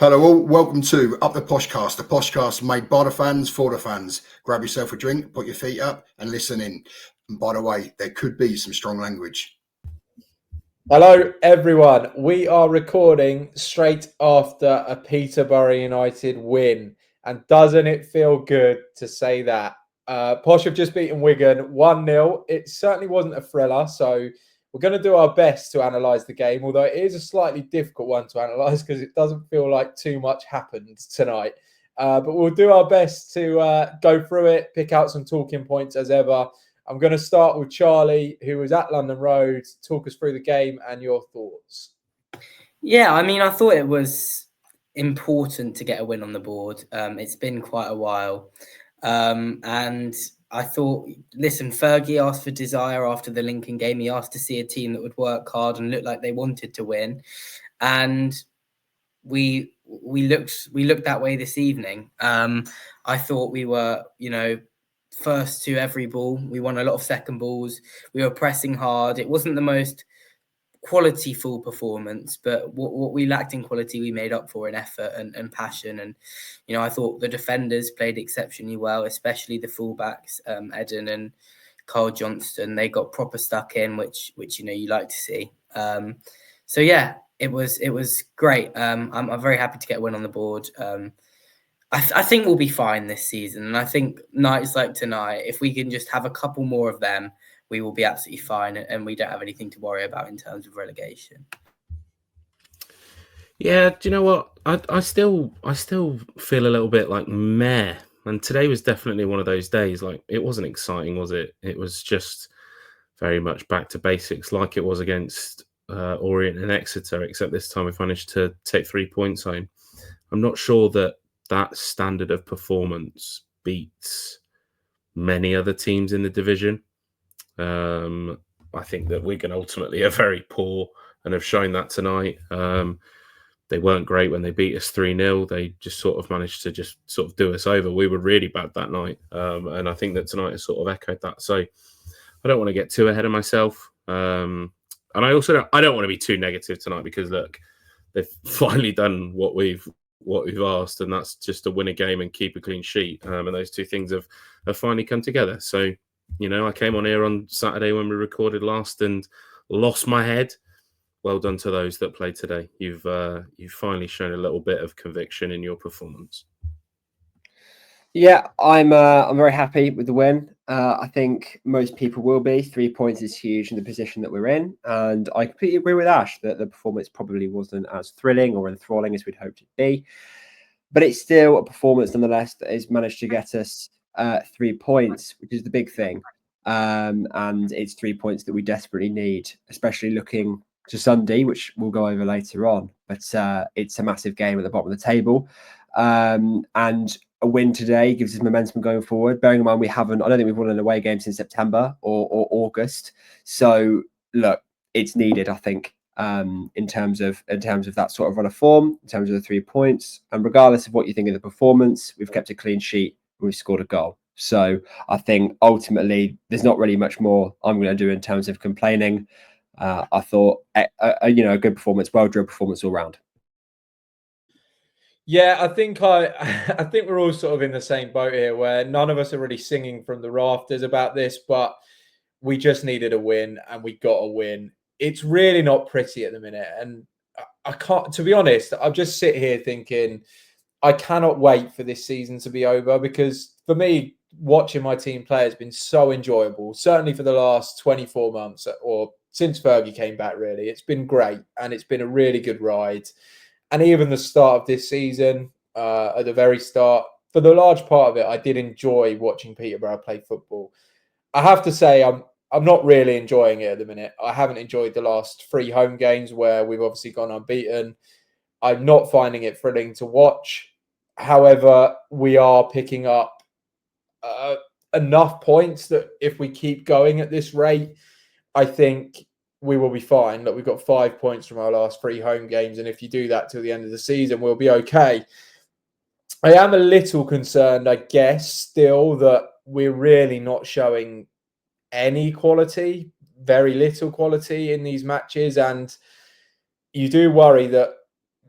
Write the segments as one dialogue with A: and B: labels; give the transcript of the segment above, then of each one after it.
A: Hello all, welcome to Up The Poshcast, the Poshcast made by the fans for the fans. Grab yourself a drink, put your feet up and listen in. And by the way, there could be some strong language.
B: Hello everyone, we are recording straight after a Peterborough United win, and doesn't it feel good to say that? Posh have just beaten Wigan 1-0. It certainly wasn't a thriller, so we're going to do our best to analyse the game, although it is a slightly difficult one to analyse because it doesn't feel like too much happened tonight. But we'll do our best to go through it, pick out some talking points as ever. I'm going to start with Charlie, who was at London Road. Talk us through the game and your thoughts.
C: Yeah, I mean, I thought it was important to get a win on the board. It's been quite a while. And I thought, listen, Fergie asked for desire after the Lincoln game. He asked to see a team that would work hard and look like they wanted to win. And we looked that way this evening. I thought we were, first to every ball. We won a lot of second balls. We were pressing hard. It wasn't the most quality full performance, but what we lacked in quality, we made up for in effort and passion. And, I thought the defenders played exceptionally well, especially the fullbacks, Eden and Carl Johnston. They got proper stuck in, which you like to see. So yeah, it was great. I'm very happy to get a win on the board. I think we'll be fine this season. And I think nights like tonight, if we can just have a couple more of them, we will be absolutely fine. And we don't have anything to worry about in terms of relegation.
D: Yeah, do you know what? I still feel a little bit like meh. And today was definitely one of those days. Like, it wasn't exciting, was it? It was just very much back to basics, like it was against Orient and Exeter, except this time we've managed to take 3 points home. I'm not sure that standard of performance beats many other teams in the division. I think that Wigan ultimately are very poor and have shown that tonight. They weren't great when they beat us 3-0. They just sort of managed to just sort of do us over. We were really bad that night. And I think that tonight has sort of echoed that. So I don't want to get too ahead of myself. And I also don't want to be too negative tonight because, look, they've finally done what we've asked, and that's just to win a game and keep a clean sheet. And those two things have finally come together. So, I came on here on Saturday when we recorded last and lost my head. Well done to those that played today. You've finally shown a little bit of conviction in your performance.
E: Yeah, I'm very happy with the win. I think most people will be. 3 points is huge in the position that we're in, and I completely agree with Ash that the performance probably wasn't as thrilling or enthralling as we'd hoped it'd be. But it's still a performance nonetheless that has managed to get us 3 points, which is the big thing. And it's 3 points that we desperately need, especially looking to Sunday, which we'll go over later on. But it's a massive game at the bottom of the table. And a win today gives us momentum going forward. Bearing in mind I don't think we've won an away game since September or August. So look, it's needed, I think, in terms of that sort of run of form, in terms of the 3 points. And regardless of what you think of the performance, we've kept a clean sheet and we've scored a goal. So I think ultimately there's not really much more I'm going to do in terms of complaining. I thought a good performance, well-drilled performance all round.
B: Yeah, I think we're all sort of in the same boat here, where none of us are really singing from the rafters about this, but we just needed a win and we got a win. It's really not pretty at the minute, and I can't, to be honest, I'll just sit here thinking I cannot wait for this season to be over, because for me, watching my team play has been so enjoyable, certainly for the last 24 months or since Fergie came back, really. It's been great and it's been a really good ride. And even the start of this season, at the very start, for the large part of it, I did enjoy watching Peterborough play football. I have to say, I'm not really enjoying it at the minute. I haven't enjoyed the last 3 home games where we've obviously gone unbeaten. I'm not finding it thrilling to watch. However, we are picking up enough points that if we keep going at this rate, I think we will be fine. Look, we've got 5 points from our last 3 home games, and if you do that till the end of the season, we'll be okay. I am a little concerned, I guess, still that we're really not showing any quality, very little quality in these matches, and you do worry that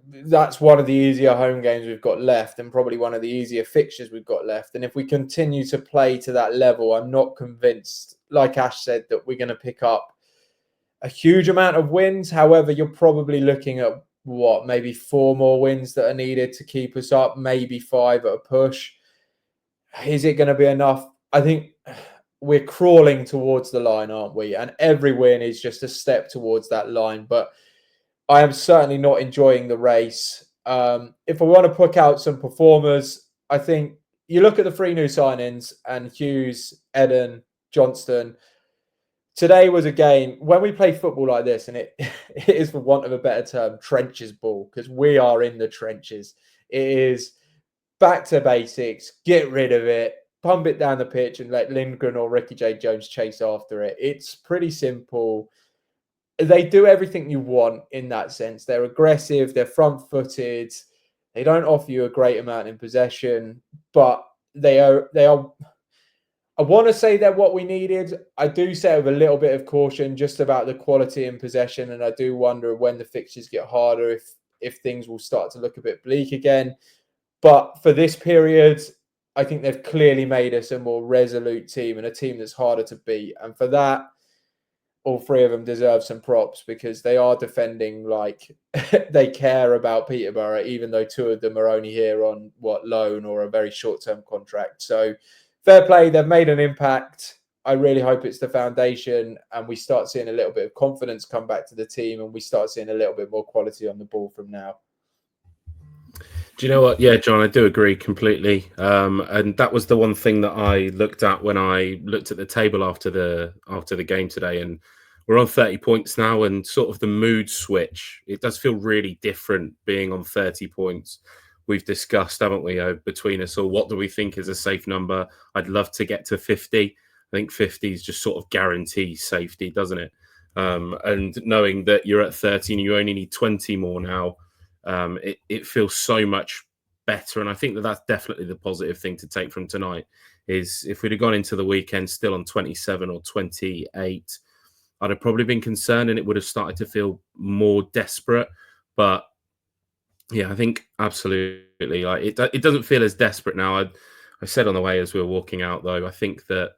B: that's one of the easier home games we've got left, and probably one of the easier fixtures we've got left. And if we continue to play to that level, I'm not convinced, like Ash said, that we're going to pick up a huge amount of wins. However, you're probably looking at maybe 4 more wins that are needed to keep us up, maybe 5 at a push. Is it going to be enough? I think we're crawling towards the line, aren't we? And every win is just a step towards that line. But I am certainly not enjoying the race. If I want to pick out some performers, I think you look at the 3 new signings and Hughes, Eden, Johnston. Today was a game when we play football like this, and it is, for want of a better term, trenches ball, because we are in the trenches. It is back to basics, get rid of it, pump it down the pitch, and let Lindgren or Ricky J. Jones chase after it. It's pretty simple. They do everything you want in that sense. They're aggressive, they're front-footed, they don't offer you a great amount in possession, but they are. I want to say they're what we needed. I do say with a little bit of caution just about the quality in possession, and I do wonder when the fixtures get harder if things will start to look a bit bleak again. But for this period, I think they've clearly made us a more resolute team and a team that's harder to beat. And for that, all 3 of them deserve some props, because they are defending like they care about Peterborough, even though 2 of them are only here on loan or a very short-term contract. So fair play, they've made an impact. I really hope it's the foundation and we start seeing a little bit of confidence come back to the team, and we start seeing a little bit more quality on the ball from now.
D: Do you know what? Yeah, John, I do agree completely. And that was the one thing that I looked at when I looked at the table after the game today. And we're on 30 points now, and sort of the mood switch. It does feel really different being on 30 points. We've discussed, haven't we, between us all, what do we think is a safe number? I'd love to get to 50. I think 50 is just sort of guarantees safety, doesn't it? And knowing that you're at 30 and you only need 20 more now, it feels so much better. And I think that that's definitely the positive thing to take from tonight, is if we'd have gone into the weekend still on 27 or 28, I'd have probably been concerned and it would have started to feel more desperate. But yeah, I think absolutely. Like it doesn't feel as desperate now. I said on the way as we were walking out, though, I think that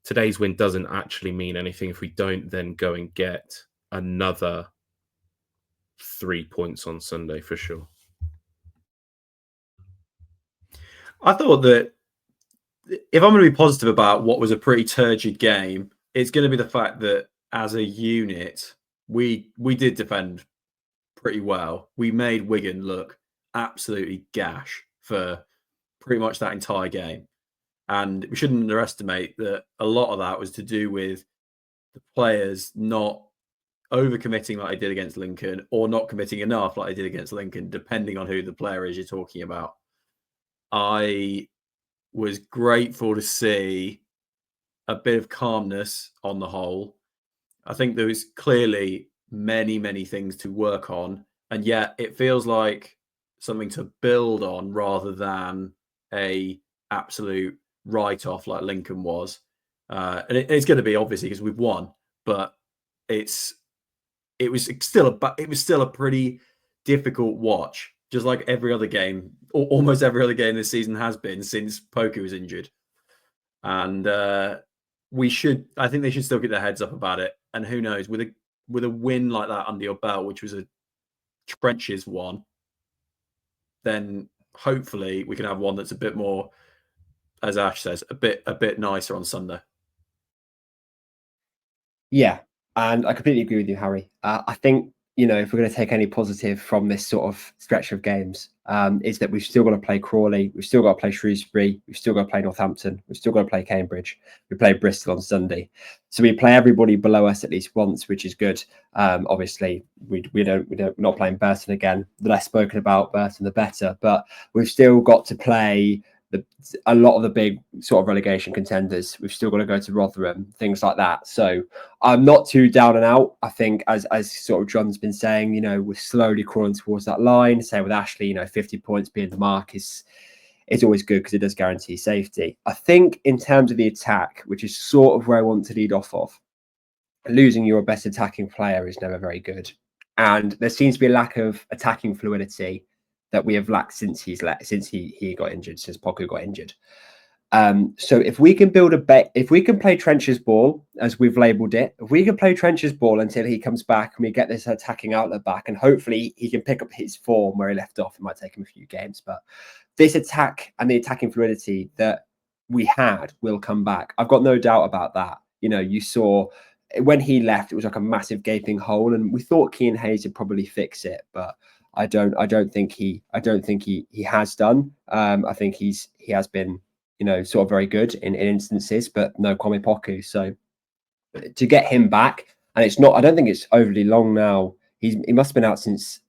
D: today's win doesn't actually mean anything if we don't then go and get another 3 points on Sunday for sure.
F: I thought that if I'm going to be positive about what was a pretty turgid game, it's going to be the fact that as a unit, we did defend pretty well. We made Wigan look absolutely gash for pretty much that entire game. And we shouldn't underestimate that a lot of that was to do with the players not overcommitting like they did against Lincoln, or not committing enough like they did against Lincoln, depending on who the player is you're talking about. I was grateful to see a bit of calmness on the whole. I think there was clearly many, many things to work on, and yet it feels like something to build on rather than a absolute write-off like Lincoln was. And it's going to be, obviously, because we've won, but it was still a pretty difficult watch, just like every other game, or almost every other game this season has been since Poku was injured. And I think they should still get their heads up about it. And who knows, with a win like that under your belt, which was a trenches one, then hopefully we can have one that's a bit more, as Ash says, a bit nicer on Sunday.
E: Yeah, and I completely agree with you, Harry. I think, if we're going to take any positive from this sort of stretch of games, is that we've still got to play Crawley, we've still got to play Shrewsbury, we've still got to play Northampton, we've still got to play Cambridge, we play Bristol on Sunday. So we play everybody below us at least once, which is good. Obviously, we're not playing Burton again. The less spoken about Burton, the better. But we've still got to play a lot of the big sort of relegation contenders. We've still got to go to Rotherham, things like that. So I'm not too down and out. I think as sort of John's been saying, we're slowly crawling towards that line. Same with Ashley, 50 points being the mark is always good because it does guarantee safety. I think in terms of the attack, which is sort of where I want to lead off of, losing your best attacking player is never very good. and there seems to be a lack of attacking fluidity that we have lacked since he got injured, since Poku got injured. So if we can build if we can play trenches ball, as we've labelled it, if we can play trenches ball until he comes back and we get this attacking outlet back, and hopefully he can pick up his form where he left off. It might take him a few games, but this attack and the attacking fluidity that we had will come back. I've got no doubt about that. You know, you saw when he left, it was like a massive gaping hole, and we thought Keane Hayes would probably fix it, but I don't think he has done. I think he has been, you know, sort of very good in instances, but no Kwame Poku. So to get him back, and it's not, I don't think it's overly long now. He must have been out since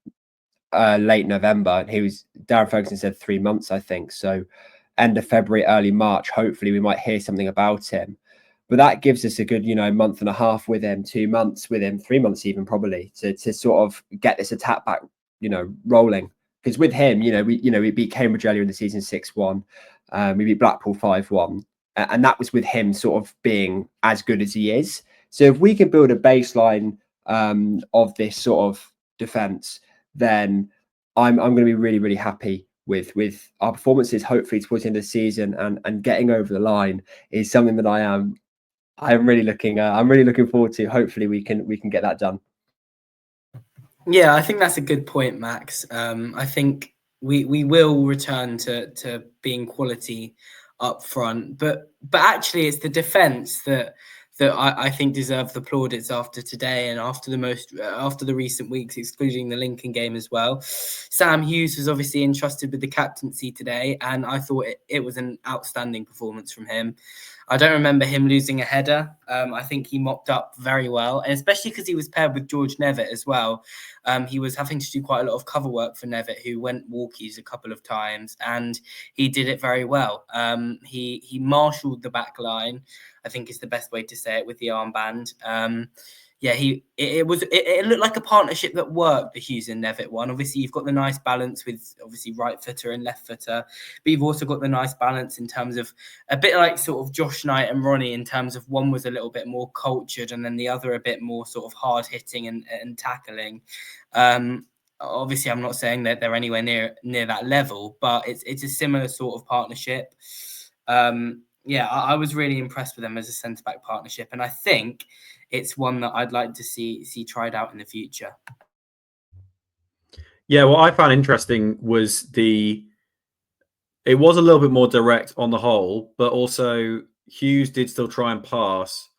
E: late November. Darren Ferguson said 3 months, I think. So end of February, early March, hopefully we might hear something about him. But that gives us a good, you know, month and a half with him, 2 months with him, 3 months even probably to sort of get this attack back, you know, rolling. Because with him, we beat Cambridge earlier in the season 6-1. We beat Blackpool 5-1. And that was with him sort of being as good as he is. So if we can build a baseline of this sort of defence, then I'm going to be really, really happy with our performances, hopefully towards the end of the season, and getting over the line is something that I'm really looking forward to. Hopefully we can get that done.
C: Yeah, I think that's a good point, Max. I think we will return to being quality up front, but actually it's the defence that I think deserve the plaudits after today and after the recent weeks, excluding the Lincoln game as well. Sam Hughes was obviously entrusted with the captaincy today, and I thought it was an outstanding performance from him. I don't remember him losing a header. I think he mopped up very well, and especially because he was paired with George Nevitt as well. He was having to do quite a lot of cover work for Nevitt, who went walkies a couple of times, and he did it very well. He marshalled the back line, I think is the best way to say it, with the armband. It looked like a partnership that worked, the Hughes and Nevitt one. Obviously, you've got the nice balance with obviously right footer and left footer, but you've also got the nice balance in terms of a bit like sort of Josh Knight and Ronnie, in terms of one was a little bit more cultured and then the other a bit more sort of hard hitting and tackling. Obviously, I'm not saying that they're anywhere near that level, but it's a similar sort of partnership. I was really impressed with them as a centre-back partnership, and I think it's one that I'd like to see tried out in the future.
F: Yeah, what I found interesting was it was a little bit more direct on the whole, but also Hughes did still try and pass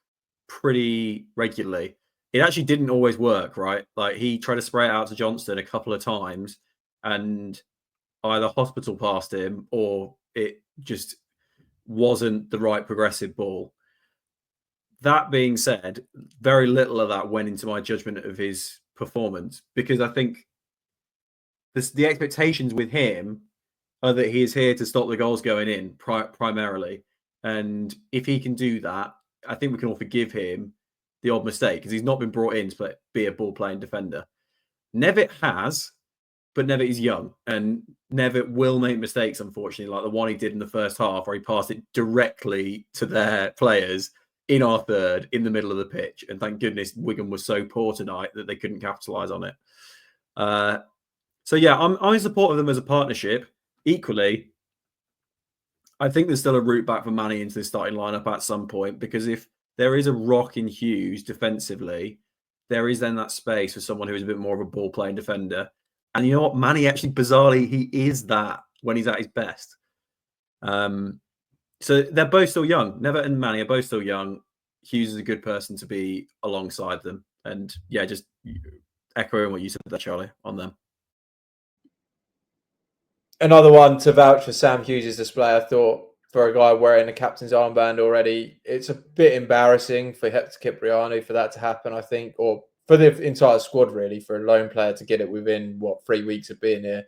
F: pretty regularly. It actually didn't always work, right? Like he tried to spray it out to Johnston a couple of times, and either hospital passed him or it just wasn't the right progressive ball. That being said, very little of that went into my judgment of his performance, because I think the expectations with him are that he is here to stop the goals going in primarily. And if he can do that, I think we can all forgive him the odd mistake, because he's not been brought in to be a ball-playing defender. Nevitt has, but Nevitt is young, and Nevitt will make mistakes, unfortunately, like the one he did in the first half where he passed it directly to their players in our third, in the middle of the pitch. And thank goodness Wigan was so poor tonight that they couldn't capitalise on it. I'm in support of them as a partnership. Equally, I think there's still a route back for Manny into the starting lineup at some point, because if there is a rock in Hughes defensively, there is then that space for someone who is a bit more of a ball-playing defender. And you know what? Manny actually, bizarrely, he is that when he's at his best. So they're both still young. Nevitt and Manny are both still young. Hughes is a good person to be alongside them. And yeah, just echoing what you said there, Charlie, on them.
B: Another one to vouch for Sam Hughes' display, I thought, for a guy wearing the captain's armband already. It's a bit embarrassing for Hector Cipriani for that to happen, I think, or for the entire squad, really, for a lone player to get it within, 3 weeks of being here.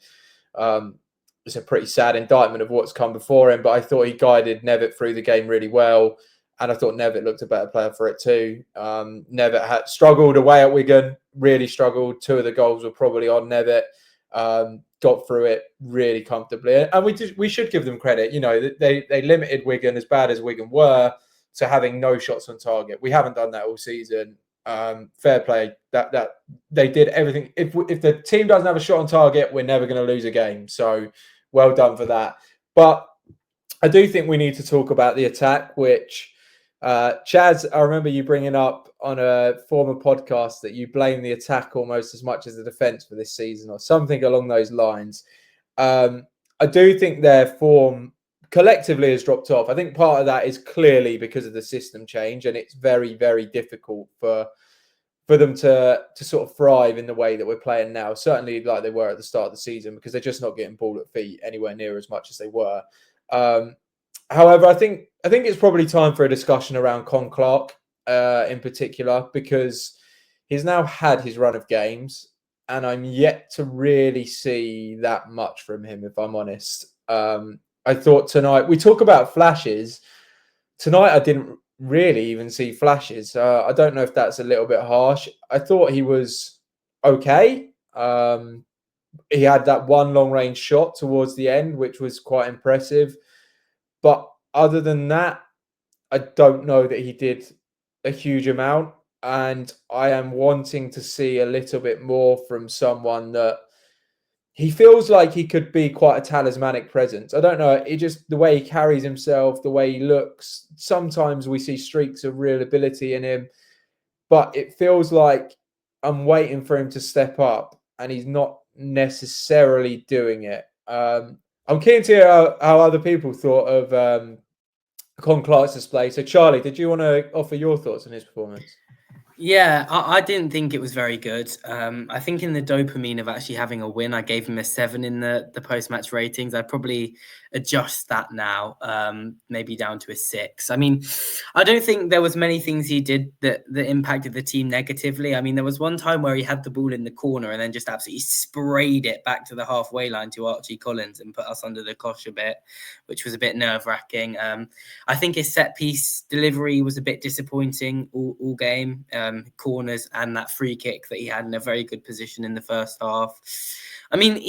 B: It's a pretty sad indictment of what's come before him, but I thought he guided Nevitt through the game really well, and I thought Nevitt looked a better player for it too. Nevitt had struggled away at Wigan, really struggled. 2 of the goals were probably on Nevitt. Got through it really comfortably, and we should give them credit. You know, they limited Wigan, as bad as Wigan were, to having no shots on target. We haven't done that all season. Fair play. That they did everything. If the team doesn't have a shot on target, we're never going to lose a game. So well done for that. But I do think we need to talk about the attack, which Chaz, I remember you bringing up on a former podcast that you blame the attack almost as much as the defense for this season, or something along those lines. I do think their form collectively has dropped off. I think part of that is clearly because of the system change, and it's very, very difficult for them to sort of thrive in the way that we're playing now. Certainly like they were at the start of the season, because they're just not getting ball at feet anywhere near as much as they were. However, I think it's probably time for a discussion around Con Clark in particular, because he's now had his run of games, and I'm yet to really see that much from him, if I'm honest. I thought tonight, we talk about flashes. Tonight, I didn't really even see flashes. I don't know if that's a little bit harsh. I thought he was okay. He had that one long range shot towards the end, which was quite impressive. But other than that, I don't know that he did a huge amount. And I am wanting to see a little bit more from someone that he feels like he could be quite a talismanic presence. I don't know. It just, the way he carries himself, the way he looks, sometimes we see streaks of real ability in him, but it feels like I'm waiting for him to step up, and he's not necessarily doing it. I'm keen to hear how other people thought of Con Clark's display. So, Charlie, did you want to offer your thoughts on his performance?
C: Yeah, I didn't think it was very good. I think in the dopamine of actually having a win, I gave him a 7 in the post-match ratings. I'd probably adjust that now, maybe down to a 6. I mean, I don't think there was many things he did that impacted the team negatively. I mean, there was one time where he had the ball in the corner and then just absolutely sprayed it back to the halfway line to Archie Collins and put us under the cosh a bit, which was a bit nerve-wracking. I think his set-piece delivery was a bit disappointing all game. Corners and that free kick that he had in a very good position in the first half. I mean,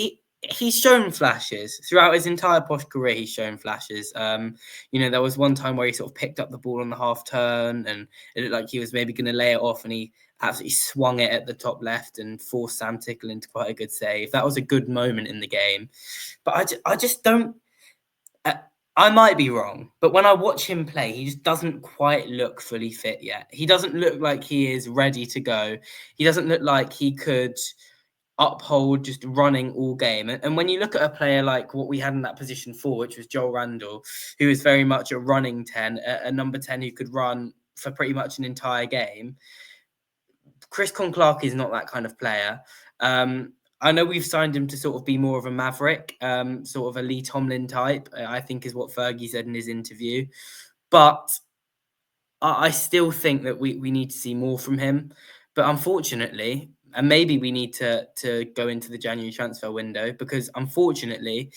C: he's shown flashes throughout his entire Posh career. He's shown flashes. There was one time where he sort of picked up the ball on the half turn and it looked like he was maybe going to lay it off, and he absolutely swung it at the top left and forced Sam Tickle into quite a good save. That was a good moment in the game. But I just don't... I might be wrong, but when I watch him play, he just doesn't quite look fully fit yet. He doesn't look like he is ready to go. He doesn't look like he could uphold just running all game. And when you look at a player like what we had in that position for, which was Joel Randall, who is very much a running 10, a number 10 who could run for pretty much an entire game, Chris Con Clark is not that kind of player. I know we've signed him to sort of be more of a maverick, sort of a Lee Tomlin type, I think is what Fergie said in his interview. But I still think that we need to see more from him. But unfortunately, and maybe we need to go into the January transfer window, because unfortunately,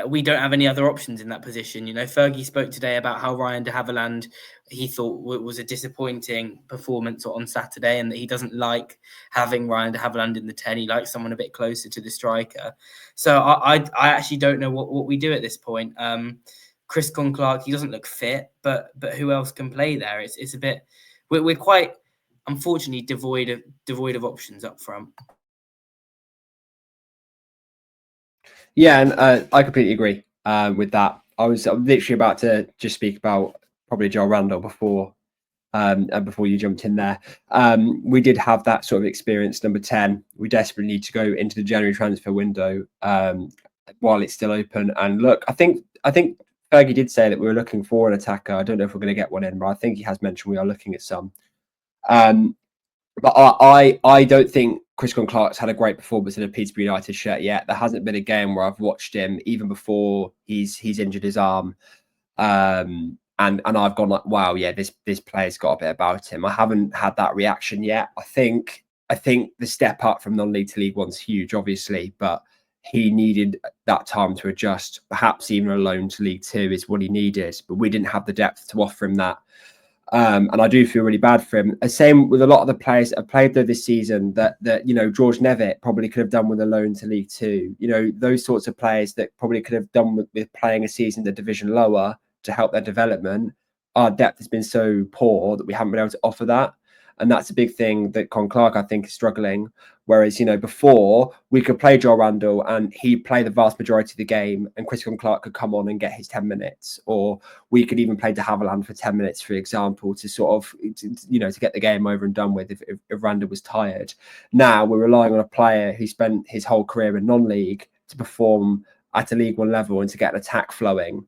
C: we don't have any other options in that position. Fergie spoke today about how Ryan de Havilland, he thought was a disappointing performance on Saturday, and that he doesn't like having Ryan de Havilland in the 10. He likes someone a bit closer to the striker. So I actually don't know what we do at this point. Chris Con Clark, he doesn't look fit, but who else can play there? It's a bit, we're quite unfortunately devoid of options up front.
E: Yeah, and I completely agree with that. I'm literally about to just speak about probably Joel Randall before you jumped in there. We did have that sort of experience, number 10. We desperately need to go into the January transfer window while it's still open. And look, I think Fergie did say that we were looking for an attacker. I don't know if we're going to get one in, but I think he has mentioned we are looking at some. But I don't think Chris Con Clark's had a great performance in a Peterborough United shirt yet. There hasn't been a game where I've watched him, even before he's injured his arm, and I've gone like, wow, yeah, this player's got a bit about him. I haven't had that reaction yet. I think the step up from non-league to League One's huge, obviously, but he needed that time to adjust. Perhaps even a loan to League Two is what he needed, but we didn't have the depth to offer him that. And I do feel really bad for him. Same with a lot of the players that have played there this season that George Nevitt probably could have done with a loan to League Two. Those sorts of players that probably could have done with playing a season the division lower to help their development our depth has been so poor that we haven't been able to offer that. And that's a big thing that Con Clark, I think, is struggling. Whereas, before we could play Joel Randall and he'd play the vast majority of the game and Chris Con Clark could come on and get his 10 minutes. Or we could even play De Havilland for 10 minutes, for example, to sort of, to get the game over and done with if Randall was tired. Now we're relying on a player who spent his whole career in non-league to perform at a League One level and to get an attack flowing.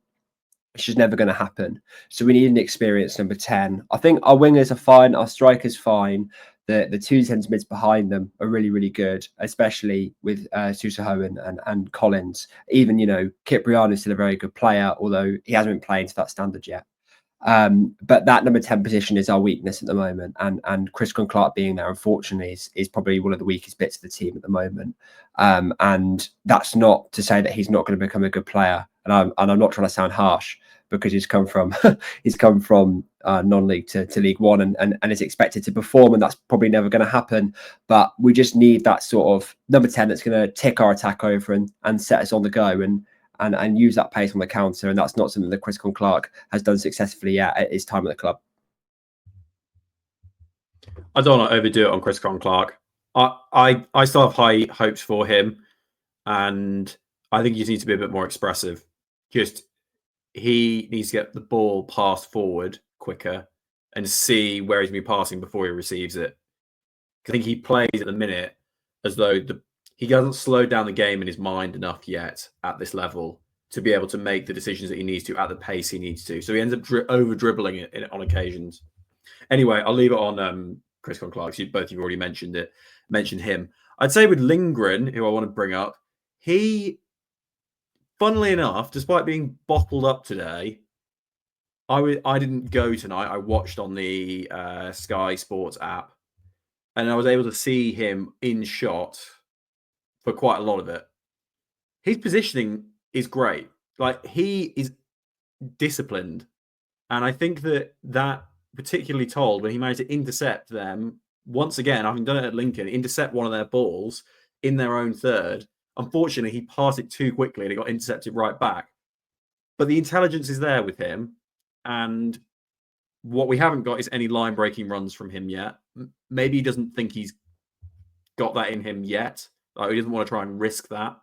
E: It's just never going to happen. So we need an experienced number 10. I think our wingers are fine. Our strikers fine. The two centre mids behind them are really, really good, especially with Susaho and Collins. Even, Kipriano is still a very good player, although he hasn't been playing to that standard yet. But that number 10 position is our weakness at the moment. And Chris Con Clark being there, unfortunately, is probably one of the weakest bits of the team at the moment. And that's not to say that he's not going to become a good player. And I'm not trying to sound harsh, because he's come from non-league to League One and is expected to perform, and that's probably never going to happen. But we just need that sort of number 10 that's going to tick our attack over and set us on the go and use that pace on the counter. And that's not something that Chris Con Clark has done successfully yet at his time at the club.
F: I don't want to overdo it on Chris Con Clark. I still have high hopes for him, and I think he needs to be a bit more expressive. He needs to get the ball passed forward quicker and see where he's going to be passing before he receives it. I think he plays at the minute as though he hasn't slowed down the game in his mind enough yet at this level to be able to make the decisions that he needs to at the pace he needs to. So he ends up over dribbling it on occasions. Anyway, I'll leave it on Chris Con Clark. Both of you already mentioned him. I'd say with Lindgren, who I want to bring up, funnily enough, despite being bottled up today, I didn't go tonight. I watched on the Sky Sports app, and I was able to see him in shot for quite a lot of it. His positioning is great. Like, he is disciplined, and I think that particularly told when he managed to intercept them once again, having done it at Lincoln, intercept one of their balls in their own third. Unfortunately, he passed it too quickly and it got intercepted right back. But the intelligence is there with him. And what we haven't got is any line-breaking runs from him yet. Maybe he doesn't think he's got that in him yet. Like, he doesn't want to try and risk that.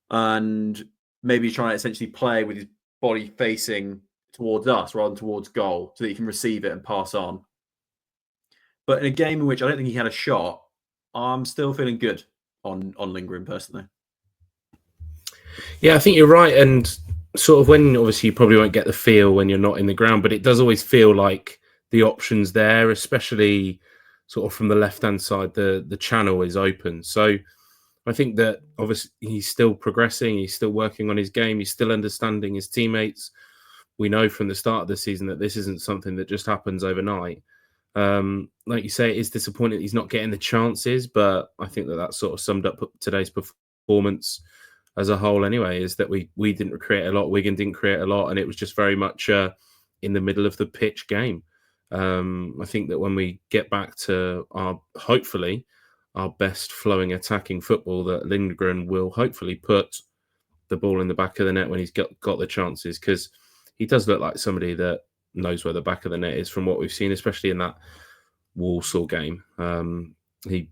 F: And maybe he's trying to essentially play with his body facing towards us rather than towards goal so that he can receive it and pass on. But in a game in which I don't think he had a shot, I'm still feeling good on Lindgren personally.
D: Yeah, I think you're right. And sort of when obviously you probably won't get the feel when you're not in the ground, but it does always feel like the option's there, especially sort of from the left-hand side, the channel is open. So I think that obviously he's still progressing. He's still working on his game. He's still understanding his teammates. We know from the start of the season that this isn't something that just happens overnight. Like you say, it is disappointing that he's not getting the chances, but I think that sort of summed up today's performance as a whole anyway, is that we didn't create a lot, Wigan didn't create a lot, and it was just very much in the middle of the pitch game. I think that when we get back to hopefully our best flowing attacking football, that Lindgren will hopefully put the ball in the back of the net when he's got the chances, because he does look like somebody that knows where the back of the net is from what we've seen, especially in that Walsall game. He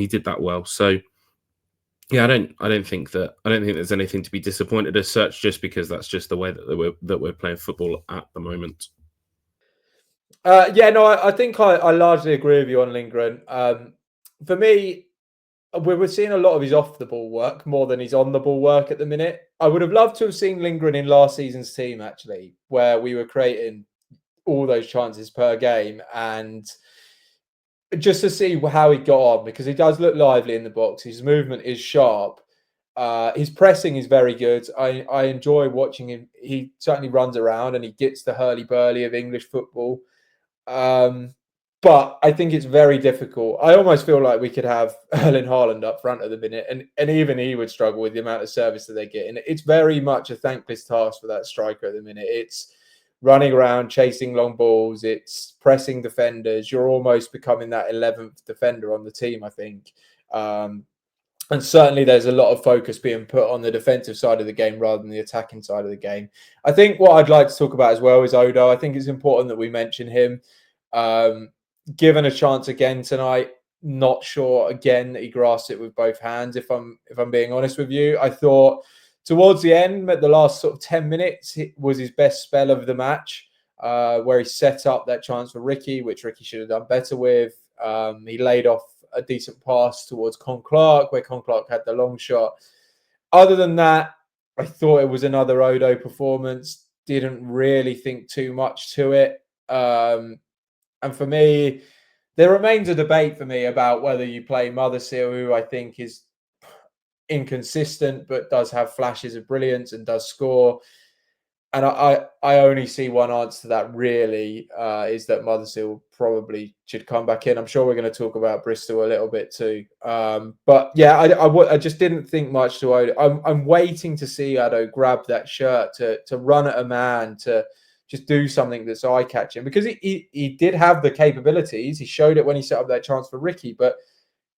D: did that well. So yeah, I don't think there's anything to be disappointed as such, just because that's just the way that we're playing football at the moment.
B: I think I largely agree with you on Lindgren. For me, we're seeing a lot of his off the ball work more than his on the ball work at the minute. I would have loved to have seen Lindgren in last season's team, actually, where we were creating all those chances per game, and just to see how he got on, because he does look lively in the box. His movement is sharp. His pressing is very good. I enjoy watching him. He certainly runs around and he gets the hurly-burly of English football. But I think it's very difficult. I almost feel like we could have Erling Haaland up front at the minute, and even he would struggle with the amount of service that they get. And it's very much a thankless task for that striker at the minute. It's running around, chasing long balls. It's pressing defenders. You're almost becoming that 11th defender on the team, I think. And And certainly there's a lot of focus being put on the defensive side of the game rather than the attacking side of the game. I think what I'd like to talk about as well is Odo. I think it's important that we mention him. Given a chance again tonight, not sure again that he grasped it with both hands. If I'm being honest with you, I thought towards the end, at the last sort of 10 minutes, it was his best spell of the match, where he set up that chance for Ricky, which Ricky should have done better with. He laid off a decent pass towards Con Clark, where Con Clark had the long shot. Other than that, I thought it was another Odo performance. Didn't really think too much to it. And for me, there remains a debate for me about whether you play Mothersill, who I think is inconsistent but does have flashes of brilliance and does score. And I only see one answer to that really, is that Mothersill probably should come back in. I'm sure we're going to talk about Bristol a little bit too. But yeah, I just didn't think much to Odo. I'm waiting to see Odo grab that shirt, to run at a man, to just do something that's eye-catching. Because he did have the capabilities. He showed it when he set up that chance for Ricky. But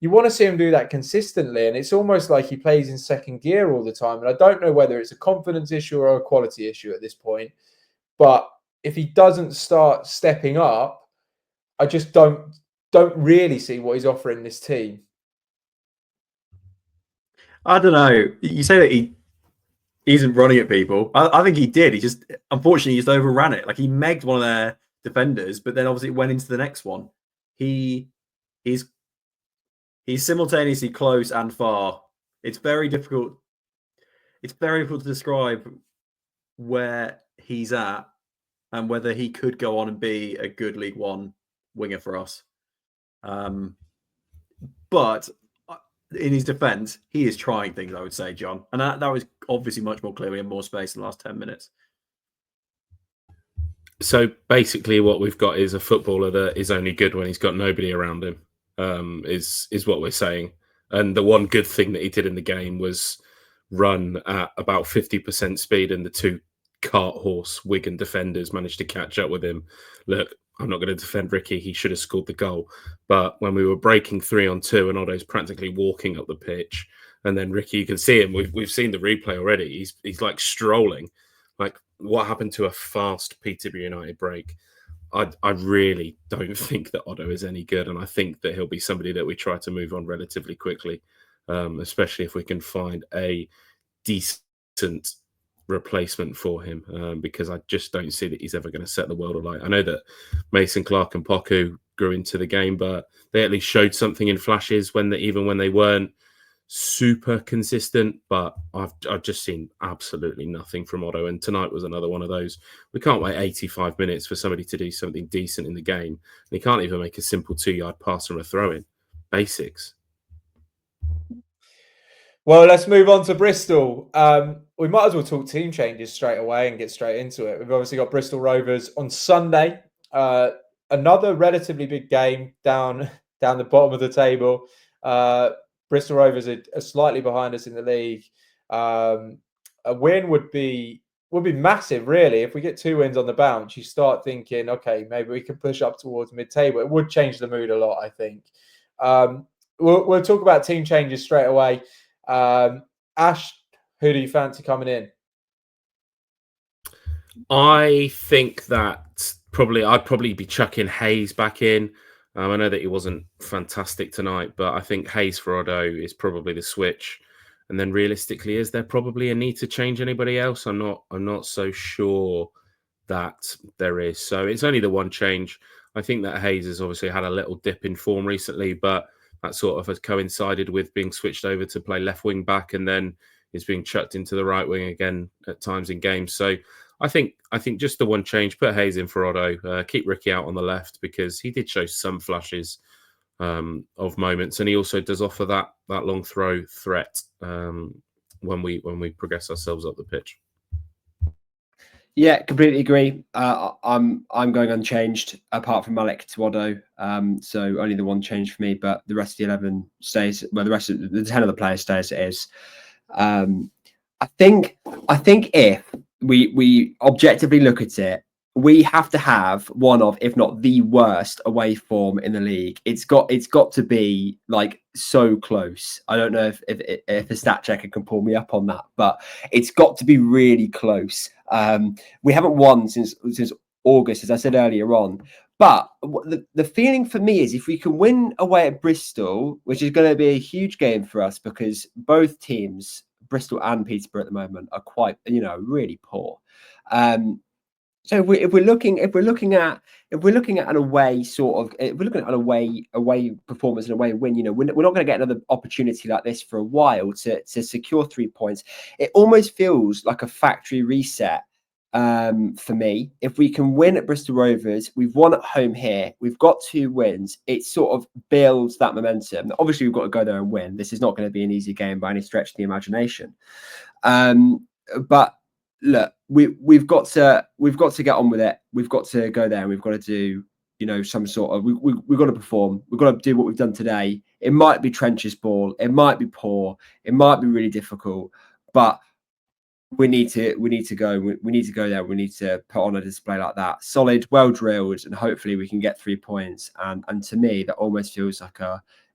B: you want to see him do that consistently, and it's almost like he plays in second gear all the time. And I don't know whether it's a confidence issue or a quality issue at this point. But if he doesn't start stepping up, I just don't really see what he's offering this team.
F: I don't know. You say that he isn't running at people. I think he did. He just, unfortunately, just overran it. Like, he megged one of their defenders, but then obviously went into the next one. He's simultaneously close and far. It's very difficult. It's very difficult to describe where he's at and whether he could go on and be a good League One winger for us. But in his defence, he is trying things, I would say, John. And that was obviously much more clear. We had more space in the last 10 minutes.
D: So basically what we've got is a footballer that is only good when he's got nobody around him. Is what we're saying. And the one good thing that he did in the game was run at about 50% speed, and the two cart horse Wigan defenders managed to catch up with him. Look, I'm not going to defend Ricky. He should have scored the goal. But when we were breaking 3-on-2 and Otto's practically walking up the pitch, and then Ricky, you can see him. We've seen the replay already. He's like strolling. Like, what happened to a fast Peterborough United break? I really don't think that Otto is any good, and I think that he'll be somebody that we try to move on relatively quickly, especially if we can find a decent replacement for him, because I just don't see that he's ever going to set the world alight. I know that Mason Clark and Poku grew into the game, but they at least showed something in flashes even when they weren't super consistent. But I've just seen absolutely nothing from Otto, and tonight was another one of those. We can't wait 85 minutes for somebody to do something decent in the game, and he can't even make a simple 2-yard pass from a throw-in. Basics.
B: Well, let's move on to Bristol. We might as well talk team changes straight away and get straight into it. We've obviously got Bristol Rovers on Sunday. Another relatively big game down the bottom of the table. Bristol Rovers are slightly behind us in the league. A win would be massive, really. If we get 2 wins on the bounce, you start thinking, okay, maybe we can push up towards mid-table. It would change the mood a lot, I think. We'll talk about team changes straight away. Ash, who do you fancy coming in?
D: I think that I'd probably be chucking Hayes back in. I know that he wasn't fantastic tonight, but I think Hayes for Odo is probably the switch. And then realistically, is there probably a need to change anybody else? I'm not so sure that there is. So it's only the one change. I think that Hayes has obviously had a little dip in form recently, but that sort of has coincided with being switched over to play left wing back, and then is being chucked into the right wing again at times in games. So I think just the one change, put Hayes in for Otto, keep Ricky out on the left, because he did show some flashes of moments, and he also does offer that long throw threat when we progress ourselves up the pitch.
E: Yeah, completely agree. I'm going unchanged apart from Malek to Otto. So only the one change for me, but the rest of the 11 stays. Well, the rest of the 10 of the players stay as it is. I think if we objectively look at it, we have to have one of, if not the worst away form in the league. It's got to be like so close. I don't know if a stat checker can pull me up on that, but it's got to be really close. We haven't won since August, as I said earlier on. But the feeling for me is if we can win away at Bristol, which is going to be a huge game for us because both teams, Bristol and Peterborough at the moment, are quite, really poor. So if we're looking at an away performance and away win, we're not going to get another opportunity like this for a while to secure 3 points. It almost feels like a factory reset for me. If we can win at Bristol Rovers, we've won at home here, we've got 2 wins, it sort of builds that momentum. Obviously, we've got to go there and win. This is not going to be an easy game by any stretch of the imagination. But look, we've got to get on with it. We've got to go there and we've got to do, some sort of, we've got to perform. We've got to do what we've done today. It might be trenches ball. It might be poor. It might be really difficult, but we need to go. We need to go there. We need to put on a display like that, solid, well drilled, and hopefully we can get 3 points. And to me, that almost feels like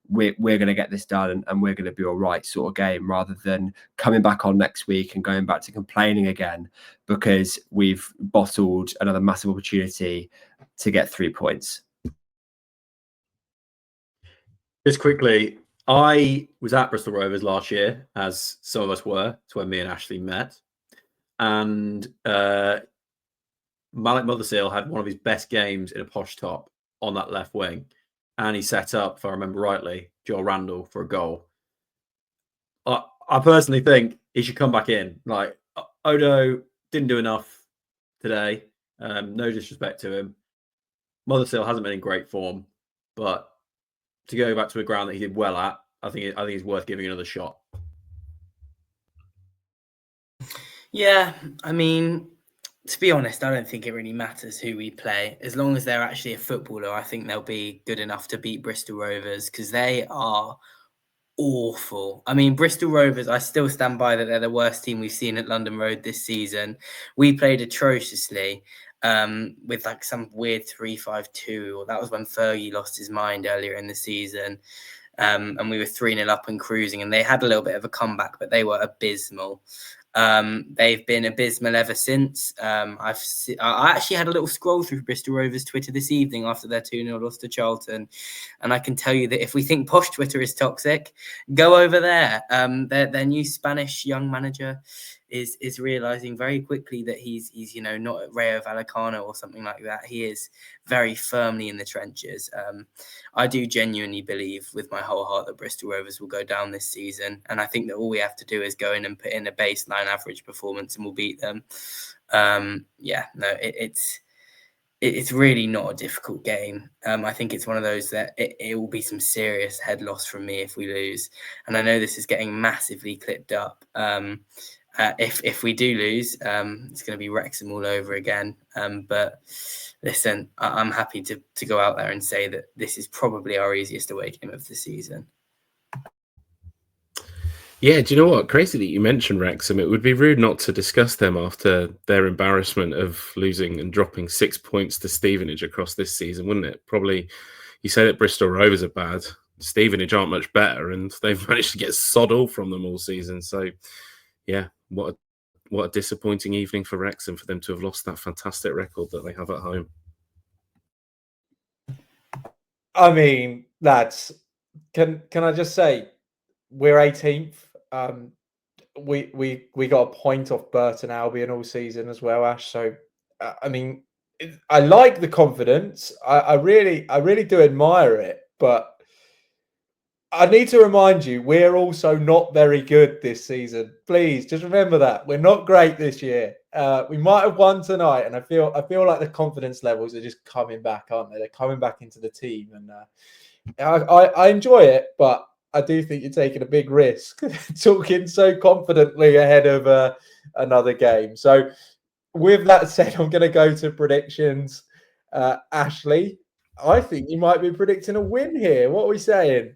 E: we're going to get this done and we're going to be all right sort of game, rather than coming back on next week and going back to complaining again because we've bottled another massive opportunity to get 3 points.
F: Just quickly, I was at Bristol Rovers last year, as some of us were. It's when me and Ashley met. And Malik Motherseal had one of his best games in a Posh top on that left wing. And he set up, if I remember rightly, Joel Randall for a goal. I personally think he should come back in. Like, Odo didn't do enough today. No disrespect to him. Motherseal hasn't been in great form, but to go back to a ground that he did well at, I think it's worth giving another shot.
C: Yeah, I mean, to be honest, I don't think it really matters who we play. As long as they're actually a footballer, I think they'll be good enough to beat Bristol Rovers because they are awful. I mean, Bristol Rovers, I still stand by that they're the worst team we've seen at London Road this season. We played atrociously with like some weird 3-5-2. That was when Fergie lost his mind earlier in the season. And we were 3-0 up and cruising, and they had a little bit of a comeback, but they were abysmal. They've been abysmal ever since. I actually had a little scroll through Bristol Rovers Twitter this evening after their 2-0 loss to Charlton, and I can tell you that if we think Posh Twitter is toxic, go over there. Their new Spanish young manager is realizing very quickly that he's not Rayo Vallecano or something like that. He is very firmly in the trenches. I do genuinely believe with my whole heart that Bristol Rovers will go down this season, and I think that all we have to do is go in and put in a baseline average performance and we'll beat them. It's really not a difficult game. I think it's one of those that it will be some serious head loss from me if we lose, and I know this is getting massively clipped up. If we do lose, it's going to be Wrexham all over again. But listen, I'm happy to go out there and say that this is probably our easiest away game of the season.
D: Yeah, do you know what? Crazy that you mentioned Wrexham. It would be rude not to discuss them after their embarrassment of losing and dropping 6 points to Stevenage across this season, wouldn't it? Probably, you say that Bristol Rovers are bad. Stevenage aren't much better, and they've managed to get sod all from them all season. So, yeah, what a disappointing evening for Wrexham for them to have lost that fantastic record that they have at home.
B: I mean, lads, can I just say we're 18th. We got a point off Burton Albion all season as well, Ash. So I mean, I like the confidence. I really do admire it, but I need to remind you, we're also not very good this season. Please, just remember that. We're not great this year. We might have won tonight, and I feel like the confidence levels are just coming back, aren't they? They're coming back into the team, and I enjoy it, but I do think you're taking a big risk talking so confidently ahead of another game. So with that said, I'm going to go to predictions. Ashley, I think you might be predicting a win here. What are we saying?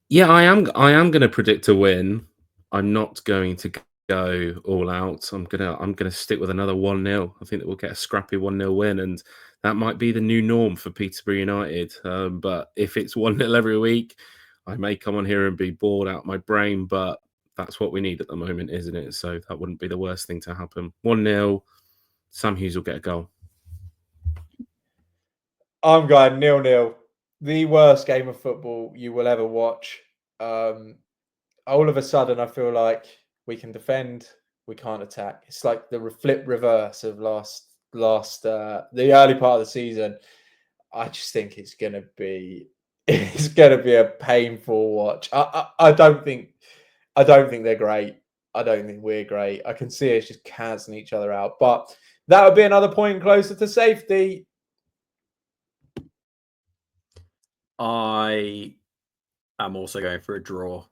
D: Yeah, I am going to predict a win. I'm not going to go all out, I'm gonna stick with another 1-0. I think that we'll get a scrappy 1-0 win, and that might be the new norm for Peterborough United. But if it's 1-0 every week, I may come on here and be bored out my brain, but that's what we need at the moment, isn't it? So that wouldn't be the worst thing to happen. 1-0, Sam Hughes will get a goal.
B: I'm going 0-0. The worst game of football you will ever watch. All of a sudden, I feel like we can defend, we can't attack. It's like the flip reverse of the early part of the season. I just think it's gonna be a painful watch. I don't think they're great. I don't think we're great. I can see us just cancelling each other out. But that would be another point closer to safety.
F: I am also going for a draw.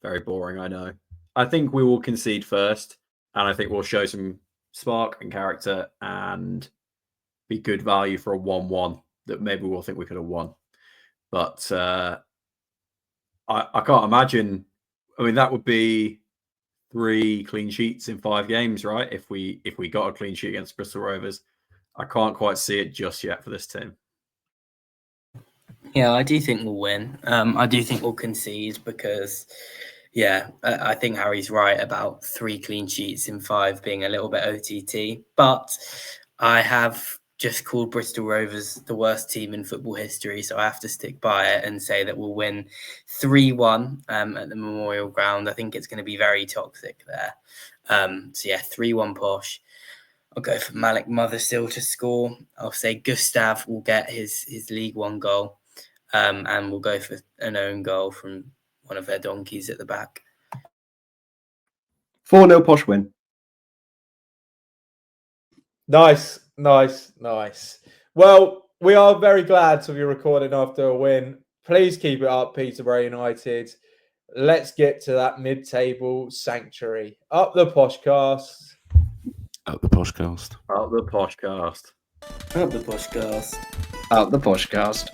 F: Very boring, I know. I think we will concede first, and I think we'll show some spark and character and be good value for a 1-1 that maybe we'll think we could have won. But I can't imagine. I mean, that would be 3 clean sheets in 5 games, right? If we got a clean sheet against Bristol Rovers. I can't quite see it just yet for this team.
C: Yeah, I do think we'll win. I do think we'll concede because, I think Harry's right about 3 clean sheets in 5 being a little bit OTT. But I have just called Bristol Rovers the worst team in football history, so I have to stick by it and say that we'll win 3-1 at the Memorial Ground. I think it's going to be very toxic there. 3-1 Posh. I'll go for Malik Mothersill to score. I'll say Gustav will get his League One goal. And we'll go for an own goal from one of their donkeys at the back.
E: 4-0 Posh win.
B: Nice. Well, we are very glad to be recording after a win. Please keep it up, Peterborough United. Let's get to that mid-table sanctuary. Up the Poshcast.
D: Up the Poshcast.
F: Up the Poshcast.
C: Up the Poshcast.
E: Up the Poshcast.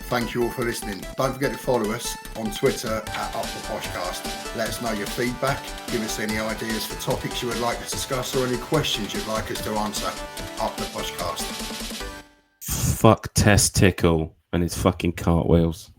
A: Thank you all for listening. Don't forget to follow us on Twitter at Up The Poshcast. Let us know your feedback. Give us any ideas for topics you would like to discuss or any questions you'd like us to answer. Up The Poshcast.
D: Fuck Testicle and his fucking cartwheels.